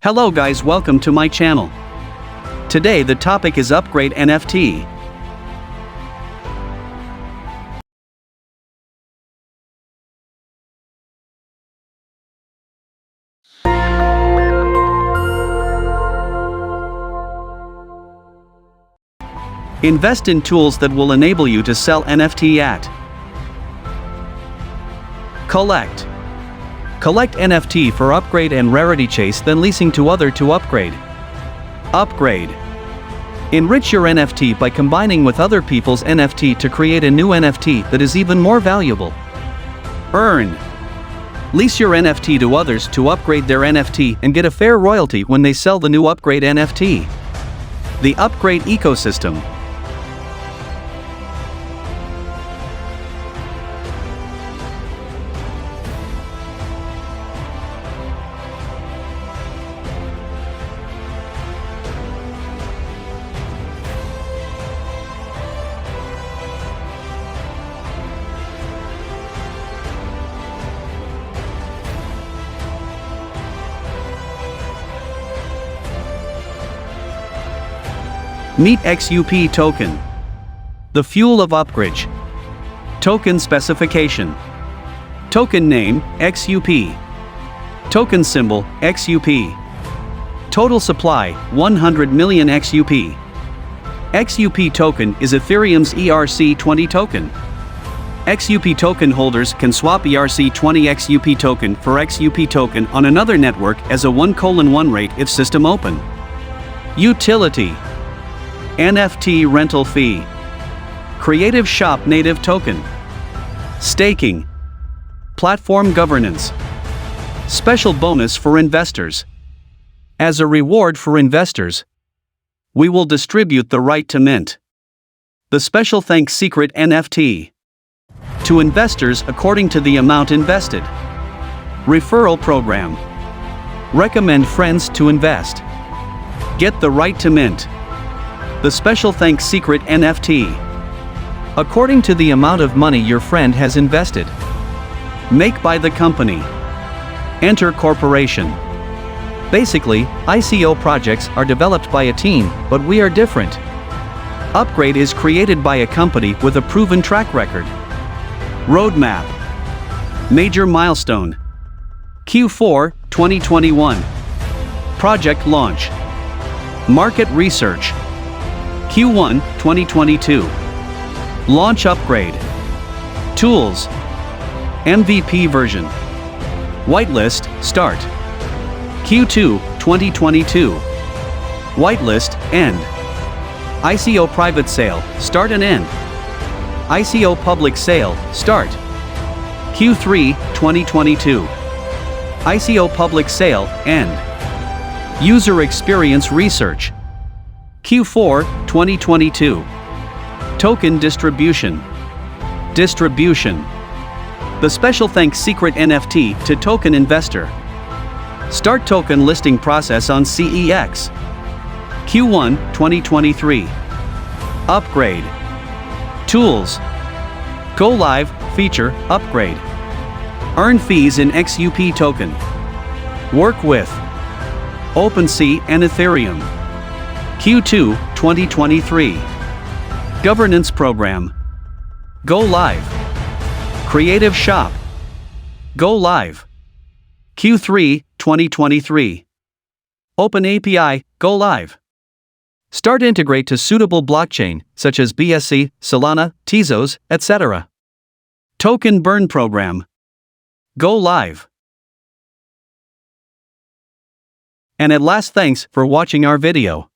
Hello guys, welcome to my channel. Today the topic is Upgrade NFT. Invest in tools that will enable you to sell NFT at. Collect NFT for upgrade and rarity chase, then leasing to other to upgrade. Upgrade. Enrich your NFT by combining with other people's NFT to create a new NFT that is even more valuable. Earn. Lease your NFT to others to upgrade their NFT and get a fair royalty when they sell the new upgrade NFT. The upgrade ecosystem. Meet XUP token. The fuel of upgrade. Token specification. Token name, XUP. Token symbol, XUP. Total supply, 100 million XUP. XUP token is Ethereum's ERC20 token. XUP token holders can swap ERC20 XUP token for XUP token on another network as a 1:1 rate if system open. Utility. NFT rental fee. Creative Shop native token. Staking. Platform governance. Special bonus for investors. As a reward for investors, we will distribute the right to mint the special thanks secret NFT to investors according to the amount invested. Referral program. Recommend friends to invest. Get the right to mint the special thanks secret NFT according to the amount of money your friend has invested. Make by the company. Enter corporation. Basically, ICO projects are developed by a team, but we are different. Upgrade is created by a company with a proven track record. Roadmap. Major milestone. Q4 2021. Project launch. Market research. Q1 2022. Launch upgrade. Tools. MVP version. Whitelist start. Q2 2022. Whitelist end. ICO private sale start and end. ICO public sale start. Q3 2022. ICO public sale end. User experience research. Q4 2022. Token distribution. Distribution. The special thanks secret NFT to token investor. Start token listing process on CEX. Q1 2023. Upgrade. Tools. Go live, feature, upgrade. Earn fees in XUP token. Work with OpenSea and Ethereum. Q2 2023. Governance program. Go live. Creative Shop. Go live. Q3 2023. Open API, go live. Start integrate to suitable blockchain, such as BSC, Solana, Tezos, etc. Token burn program. Go live. And at last, thanks for watching our video.